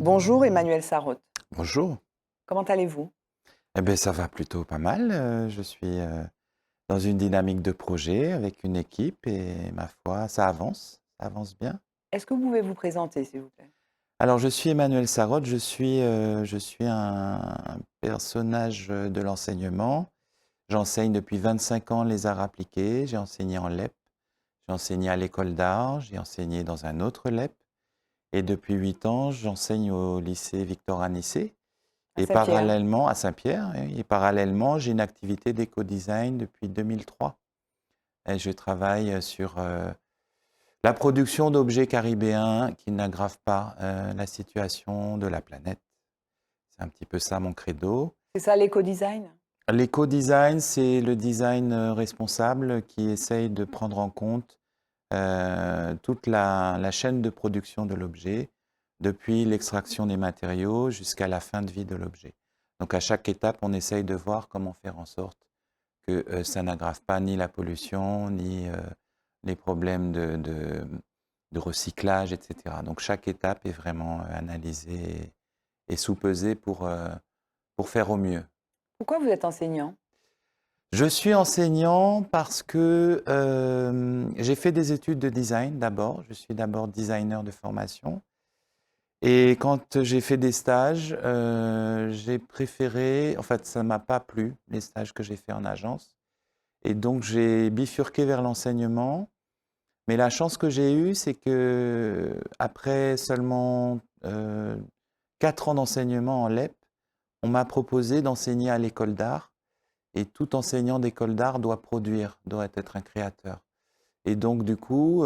Bonjour Emmanuel Sarraute, Bonjour. comment allez-vous? Eh bien, ça va plutôt pas mal. Je suis dans une dynamique de projet avec une équipe et ma foi, ça avance bien. Est-ce que vous pouvez vous présenter s'il vous plaît? Alors, je suis Emmanuel Sarraute, je suis un personnage de l'enseignement. J'enseigne depuis 25 ans les arts appliqués. J'ai enseigné en LEP, j'ai enseigné à l'école d'art, j'ai enseigné dans un autre LEP. Et depuis 8 ans, j'enseigne au lycée Victor Anissé. À Et Saint-Pierre. parallèlement, à Saint-Pierre, oui, et parallèlement, j'ai une activité d'éco-design depuis 2003. Et je travaille sur la production d'objets caribéens qui n'aggravent pas la situation de la planète. C'est un petit peu ça mon credo. C'est ça l'éco-design? L'éco-design, c'est le design responsable qui essaye de prendre en compte toute la chaîne de production de l'objet, depuis l'extraction des matériaux jusqu'à la fin de vie de l'objet. Donc à chaque étape, on essaye de voir comment faire en sorte que ça n'aggrave pas ni la pollution, ni les problèmes de recyclage, etc. Donc chaque étape est vraiment analysée et sous-pesée pour faire au mieux. Pourquoi vous êtes enseignant? Je suis enseignant parce que j'ai fait des études de design d'abord. Je suis d'abord designer de formation. Et quand j'ai fait des stages, j'ai préféré, en fait, ça ne m'a pas plu, les stages que j'ai fait en agence. Et donc, j'ai bifurqué vers l'enseignement. Mais la chance que j'ai eue, c'est que après seulement 4 ans d'enseignement en LEP, on m'a proposé d'enseigner à l'école d'art. Et tout enseignant d'école d'art doit produire, doit être un créateur. Et donc, du coup,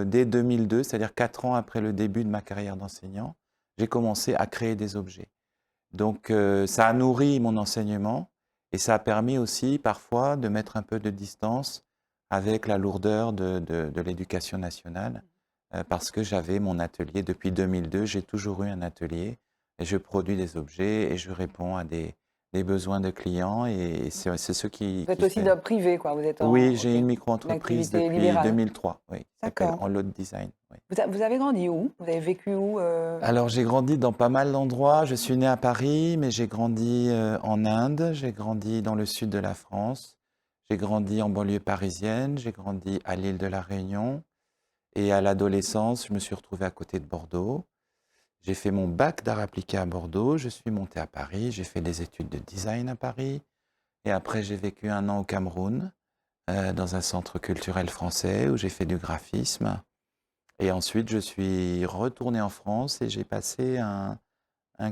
dès 2002, c'est-à-dire 4 ans après le début de ma carrière d'enseignant, j'ai commencé à créer des objets. Donc, ça a nourri mon enseignement et ça a permis aussi parfois de mettre un peu de distance avec la lourdeur de l'éducation nationale, parce que j'avais mon atelier depuis 2002. J'ai toujours eu un atelier et je produis des objets et je réponds à des besoins de clients et c'est ce Vous êtes qui aussi fait. dans le privé quoi, vous êtes Oui, en j'ai OK, une une micro-entreprise activité depuis libérale. 2003, oui, qui s'appelle D'accord. Enload Design. Oui. Vous avez grandi où? Vous avez vécu où? Alors, j'ai grandi dans pas mal d'endroits. Je suis né à Paris, mais j'ai grandi en Inde, j'ai grandi dans le sud de la France, j'ai grandi en banlieue parisienne, j'ai grandi à l'île de la Réunion. Et à l'adolescence, je me suis retrouvé à côté de Bordeaux. J'ai fait mon bac d'art appliqué à Bordeaux, je suis monté à Paris, j'ai fait des études de design à Paris. Et après, j'ai vécu un an au Cameroun, dans un centre culturel français où j'ai fait du graphisme. Et ensuite, je suis retourné en France et j'ai passé un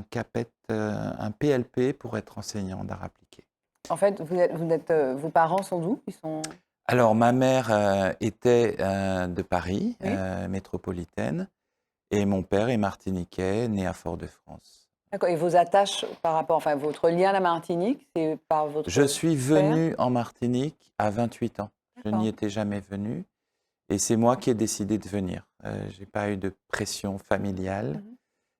CAPET, un PLP pour être enseignant d'art appliqué. En fait, vos parents sont d'où? Ils sont Alors, ma mère était de Paris, Oui? métropolitaine, et mon père est martiniquais, né à Fort-de-France. D'accord et vos attaches par rapport enfin votre lien à la Martinique, c'est par Je votre suis père? venu en Martinique à 28 ans. Je n'y D'accord. étais jamais venu. Et c'est moi qui ai décidé de venir. Je n'ai pas eu de pression familiale. Mmh.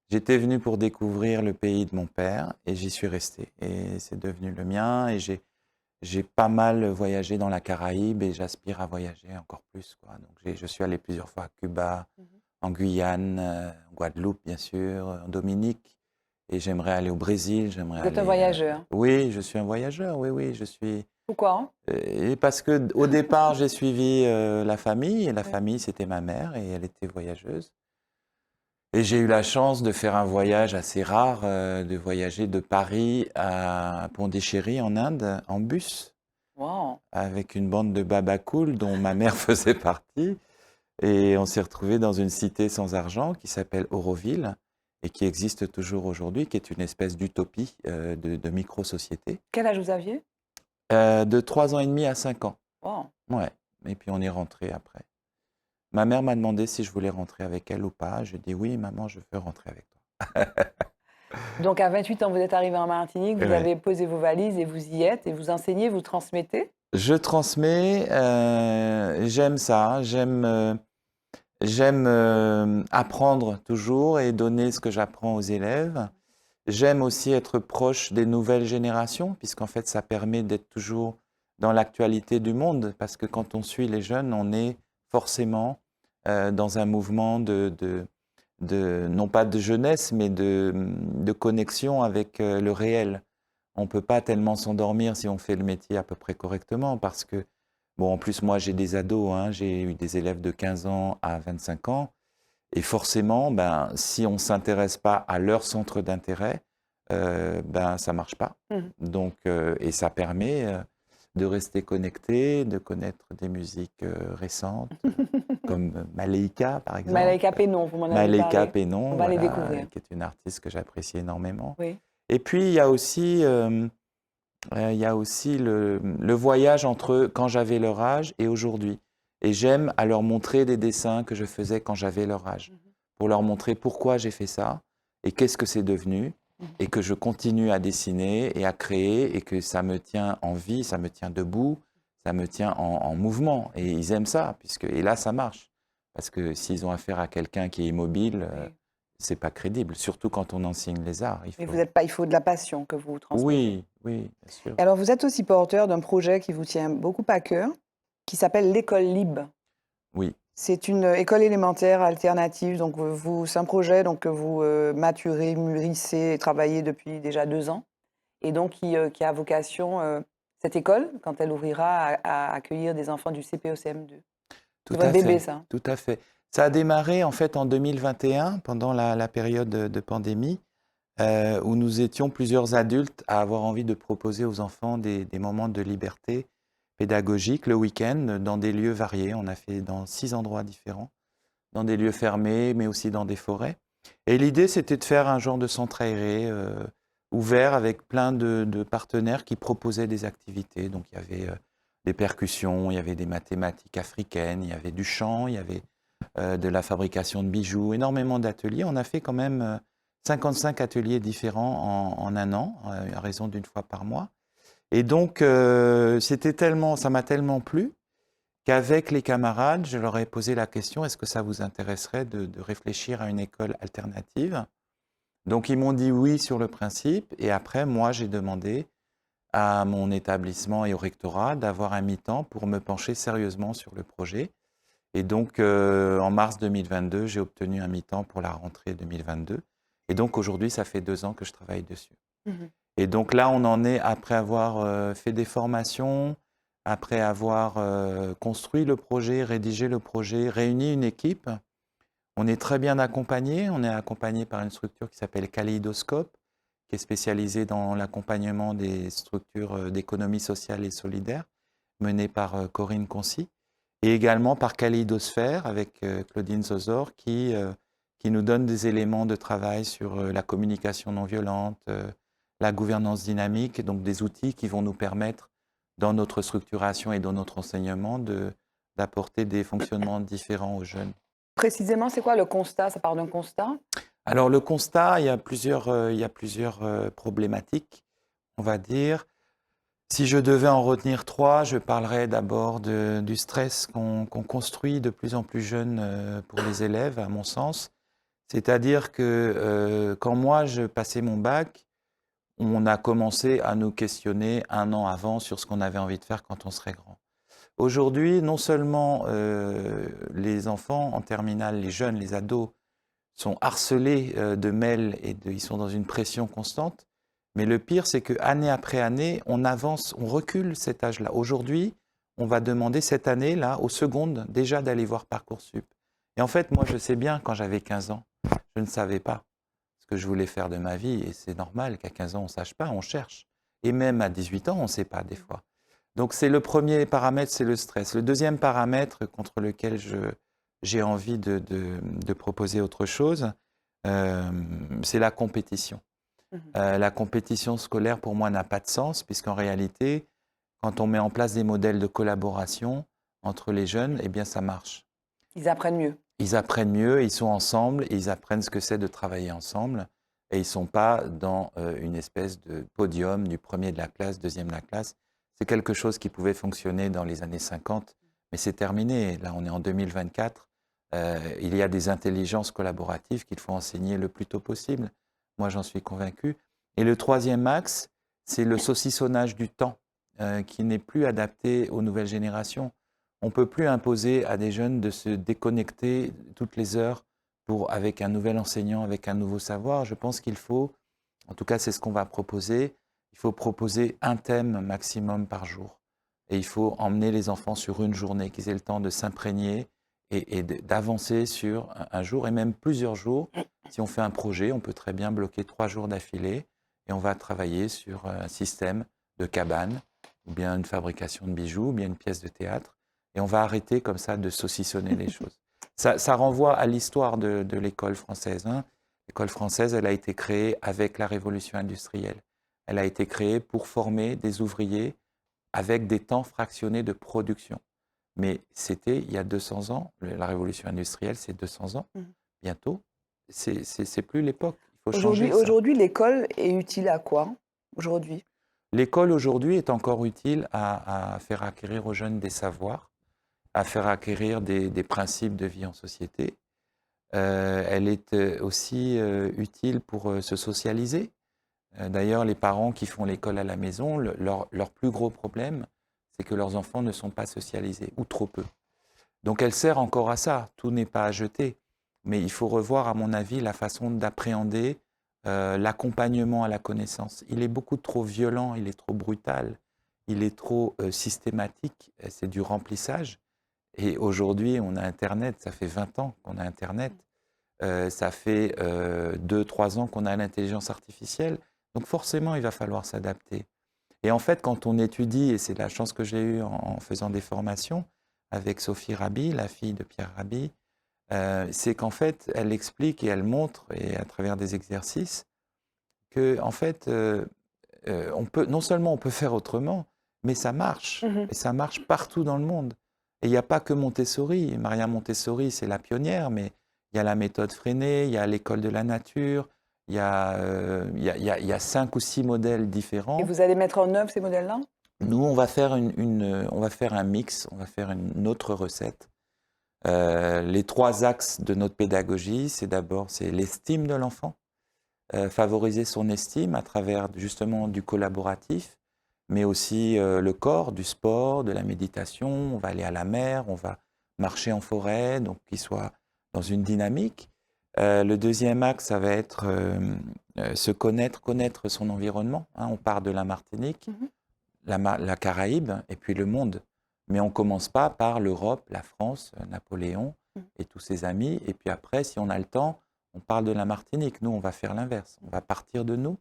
J'étais venu pour découvrir le pays de mon père et j'y suis resté. Et c'est devenu le mien et j'ai pas mal voyagé dans la Caraïbe et j'aspire à voyager encore plus, quoi. Donc je suis allé plusieurs fois à Cuba, Mmh. en Guyane, en Guadeloupe bien sûr, en Dominique. Et j'aimerais aller au Brésil, j'aimerais Vous êtes un aller... voyageur. Oui, je suis un voyageur, oui, oui, je suis... Pourquoi? Et parce que au départ, j'ai suivi la famille et la Oui. famille, c'était ma mère et elle était voyageuse. Et j'ai eu la chance de faire un voyage assez rare, de voyager de Paris à Pondichéry en Inde en bus Waouh! avec une bande de babacools dont ma mère faisait partie. Et on s'est retrouvé dans une cité sans argent qui s'appelle Auroville et qui existe toujours aujourd'hui, qui est une espèce d'utopie de micro-société, Quel âge vous aviez? de 3 ans et demi à 5 ans. Waouh! Ouais. Et puis on est rentré après. Ma mère m'a demandé si je voulais rentrer avec elle ou pas. Je dis oui, maman, je veux rentrer avec toi. Donc à 28 ans, vous êtes arrivé en Martinique, vous Ouais. avez posé vos valises et vous y êtes et vous enseignez, vous transmettez? Je transmets, j'aime ça, j'aime apprendre toujours et donner ce que j'apprends aux élèves. J'aime aussi être proche des nouvelles générations, puisqu'en fait, ça permet d'être toujours dans l'actualité du monde, parce que quand on suit les jeunes, on est forcément dans un mouvement non pas de jeunesse, mais de connexion avec le réel. On ne peut pas tellement s'endormir si on fait le métier à peu près correctement parce que, bon, en plus, moi, j'ai des ados, hein, j'ai eu des élèves de 15 ans à 25 ans. Et forcément, ben, si on ne s'intéresse pas à leur centre d'intérêt, ben, ça ne marche pas. Donc, et ça permet de rester connecté, de connaître des musiques récentes, comme Malaika, par exemple. Malaika Pénon, vous m'en avez Malaika parlé. Pénon, On va les voilà, découvrir. qui est une artiste que j'apprécie énormément. Oui. Et puis, il y a aussi le voyage entre quand j'avais leur âge et aujourd'hui. Et j'aime à leur montrer des dessins que je faisais quand j'avais leur âge, pour leur montrer pourquoi j'ai fait ça et qu'est-ce que c'est devenu, et que je continue à dessiner et à créer, et que ça me tient en vie, ça me tient debout, ça me tient en mouvement. Et ils aiment ça, et là, ça marche. Parce que s'ils ont affaire à quelqu'un qui est immobile, c'est pas crédible, surtout quand on enseigne les arts. Mais vous êtes pas, il faut de la passion que vous transmettez. Oui, oui, bien sûr. Et alors, vous êtes aussi porteur d'un projet qui vous tient beaucoup à cœur, qui s'appelle l'École Libre. Oui. C'est une école élémentaire alternative. Donc, c'est un projet donc, que vous maturez, mûrissez et travaillez depuis déjà 2 ans. Et donc, qui a vocation, cette école, quand elle ouvrira, à accueillir des enfants du CP au CM2. Tout C'est votre à bébé, fait, ça. tout à fait. Ça a démarré en fait en 2021, pendant la période de pandémie, où nous étions plusieurs adultes à avoir envie de proposer aux enfants des moments de liberté pédagogique le week-end dans des lieux variés. On a fait dans 6 endroits différents, dans des lieux fermés, mais aussi dans des forêts. Et l'idée, c'était de faire un genre de centre aéré ouvert avec plein de partenaires qui proposaient des activités. Donc il y avait des percussions, il y avait des mathématiques africaines, il y avait du chant, il y avait de la fabrication de bijoux, énormément d'ateliers. On a fait quand même 55 ateliers différents en un an, à raison d'une fois par mois. Et donc, ça m'a tellement plu qu'avec les camarades, je leur ai posé la question, est-ce que ça vous intéresserait de réfléchir à une école alternative? Donc, ils m'ont dit oui sur le principe. Et après, moi, j'ai demandé à mon établissement et au rectorat d'avoir un mi-temps pour me pencher sérieusement sur le projet. Et donc, en mars 2022, j'ai obtenu un mi-temps pour la rentrée 2022. Et donc, aujourd'hui, ça fait 2 ans que je travaille dessus. Et donc là, on en est, après avoir fait des formations, après avoir construit le projet, rédigé le projet, réuni une équipe. On est très bien accompagné. On est accompagné par une structure qui s'appelle Kaléidoscope, qui est spécialisée dans l'accompagnement des structures d'économie sociale et solidaire, menée par Corinne Concy, et également par Kaléidosphère avec Claudine Zozor, qui nous donne des éléments de travail sur la communication non violente, la gouvernance dynamique, donc des outils qui vont nous permettre, dans notre structuration et dans notre enseignement, d'apporter des fonctionnements différents aux jeunes. Précisément, c'est quoi le constat? Ça part d'un constat? Alors le constat, il y a plusieurs problématiques, on va dire. Si je devais en retenir 3, je parlerais d'abord du stress qu'on construit de plus en plus jeune pour les élèves, à mon sens. C'est-à-dire que quand moi, je passais mon bac, on a commencé à nous questionner 1 an avant sur ce qu'on avait envie de faire quand on serait grand. Aujourd'hui, non seulement les enfants en terminale, les jeunes, les ados, sont harcelés de mails ils sont dans une pression constante, mais le pire, c'est que année après année, on avance, on recule cet âge-là. Aujourd'hui, on va demander cette année-là, aux secondes, déjà d'aller voir Parcoursup. Et en fait, moi, je sais bien, quand j'avais 15 ans, je ne savais pas ce que je voulais faire de ma vie. Et c'est normal qu'à 15 ans, on ne sache pas, on cherche. Et même à 18 ans, on ne sait pas des fois. Donc, c'est le premier paramètre, c'est le stress. Le deuxième paramètre contre lequel j'ai envie de proposer autre chose, c'est la compétition. La compétition scolaire, pour moi, n'a pas de sens, puisqu'en réalité, quand on met en place des modèles de collaboration entre les jeunes, eh bien, ça marche. Ils apprennent mieux. Ils apprennent mieux, ils sont ensemble, et ils apprennent ce que c'est de travailler ensemble, et ils ne sont pas dans une espèce de podium du premier de la classe, deuxième de la classe. C'est quelque chose qui pouvait fonctionner dans les années 50, mais c'est terminé. Là, on est en 2024. Il y a des intelligences collaboratives qu'il faut enseigner le plus tôt possible. Moi, j'en suis convaincu. Et le troisième axe, c'est le saucissonnage du temps, qui n'est plus adapté aux nouvelles générations. On ne peut plus imposer à des jeunes de se déconnecter toutes les heures avec un nouvel enseignant, avec un nouveau savoir, je pense qu'il faut, en tout cas c'est ce qu'on va proposer, il faut proposer un thème maximum par jour. Et il faut emmener les enfants sur une journée, qu'ils aient le temps de s'imprégner et d'avancer sur un jour et même plusieurs jours. Si on fait un projet, on peut très bien bloquer 3 jours d'affilée et on va travailler sur un système de cabane ou bien une fabrication de bijoux ou bien une pièce de théâtre. Et on va arrêter comme ça de saucissonner les choses. Ça renvoie à l'histoire de l'école française, hein. L'école française, elle a été créée avec la révolution industrielle. Elle a été créée pour former des ouvriers avec des temps fractionnés de production. Mais c'était il y a 200 ans, la révolution industrielle, c'est 200 ans, bientôt. C'est plus l'époque, il faut changer ça. Aujourd'hui, l'école est utile à quoi, aujourd'hui? L'école aujourd'hui est encore utile à faire acquérir aux jeunes des savoirs, à faire acquérir des principes de vie en société. Elle est aussi utile pour se socialiser. D'ailleurs, les parents qui font l'école à la maison, leur plus gros problème, c'est que leurs enfants ne sont pas socialisés, ou trop peu. Donc elle sert encore à ça, tout n'est pas à jeter. Mais il faut revoir, à mon avis, la façon d'appréhender l'accompagnement à la connaissance. Il est beaucoup trop violent, il est trop brutal, il est trop systématique, c'est du remplissage. Et aujourd'hui, on a Internet, ça fait 20 ans qu'on a Internet, ça fait 2-3 ans qu'on a l'intelligence artificielle. Donc forcément, il va falloir s'adapter. Et en fait, quand on étudie, et c'est la chance que j'ai eue en faisant des formations avec Sophie Raby, la fille de Pierre Rabhi, c'est qu'en fait, elle explique et elle montre, et à travers des exercices, que en fait, non seulement on peut faire autrement, mais ça marche. Et ça marche partout dans le monde. Et il n'y a pas que Montessori. Maria Montessori, c'est la pionnière, mais il y a la méthode Freinet, il y a l'école de la nature, il y a 5 ou 6 modèles Et différents. vous allez mettre en œuvre ces modèles-là? Nous, on va faire on va faire un mix, on va faire une autre recette. Les 3 axes de notre pédagogie, c'est l'estime de l'enfant, favoriser son estime à travers justement du collaboratif, mais aussi le corps, du sport, de la méditation. On va aller à la mer, on va marcher en forêt, donc qu'il soit dans une dynamique. Le deuxième axe, ça va être se connaître son environnement, hein. On part de la Martinique, la Caraïbe et puis le monde. Mais on ne commence pas par l'Europe, la France, Napoléon et tous ses amis. Et puis après, si on a le temps, on parle de la Martinique. Nous, on va faire l'inverse. On va partir de nous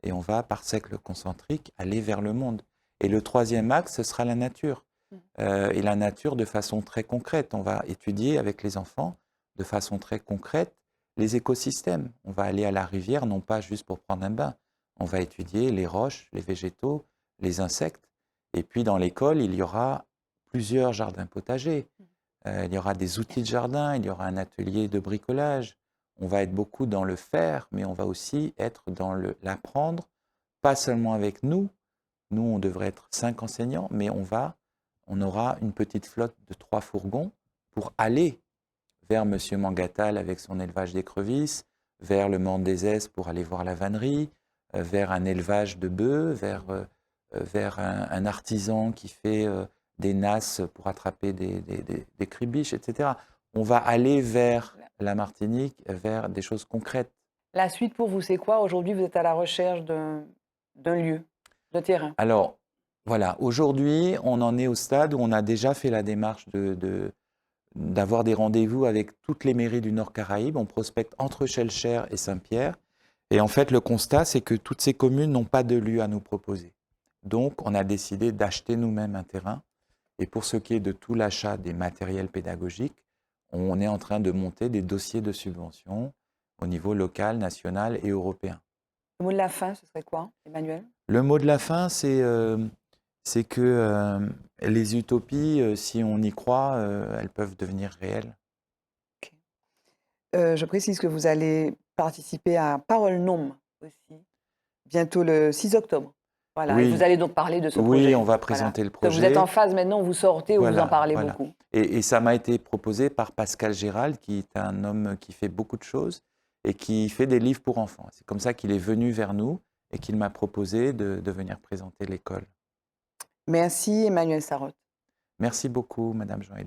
et on va, par cercle concentrique, aller vers le monde. Et le troisième axe, ce sera la nature. Et la nature de façon très concrète. On va étudier avec les enfants de façon très concrète les écosystèmes. On va aller à la rivière, non pas juste pour prendre un bain. On va étudier les roches, les végétaux, les insectes. Et puis dans l'école, il y aura plusieurs jardins potagers. Il y aura des outils de jardin, il y aura un atelier de bricolage. On va être beaucoup dans le faire, mais on va aussi être dans l'apprendre, pas seulement avec nous. Nous, on devrait être 5 enseignants, mais on aura une petite flotte de 3 fourgons pour aller vers Monsieur Mangatal avec son élevage d'écrevisses, vers le Mans des Esses pour aller voir la vannerie, vers un élevage de bœufs, vers un artisan qui fait des nasses pour attraper des cribiches, etc. On va aller vers la Martinique, vers des choses concrètes. La suite pour vous, c'est quoi? Aujourd'hui, vous êtes à la recherche d'un lieu, de terrain. Alors, voilà, aujourd'hui, on en est au stade où on a déjà fait la démarche d'avoir des rendez-vous avec toutes les mairies du Nord Caraïbe. On prospecte entre Schellcher et Saint-Pierre. Et en fait, le constat, c'est que toutes ces communes n'ont pas de lieu à nous proposer. Donc, on a décidé d'acheter nous-mêmes un terrain. Et pour ce qui est de tout l'achat des matériels pédagogiques, on est en train de monter des dossiers de subvention au niveau local, national et européen. Le mot de la fin, ce serait quoi, Emmanuel? Le mot de la fin, c'est que les utopies, si on y croit, elles peuvent devenir réelles. Je précise que vous allez participer à Parole Nôme aussi, bientôt le 6 octobre. Voilà. Et vous Oui, allez donc parler de ce oui, projet. on va Voilà. présenter le Donc vous êtes en projet. phase maintenant, vous sortez, où vous en parlez Voilà. beaucoup. Et ça m'a été proposé par Pascal Gérald, qui est un homme qui fait beaucoup de choses et qui fait des livres pour enfants. C'est comme ça qu'il est venu vers nous et qu'il m'a proposé de venir présenter l'école. Merci Emmanuel Sarraute. Merci beaucoup, Madame Joëlie.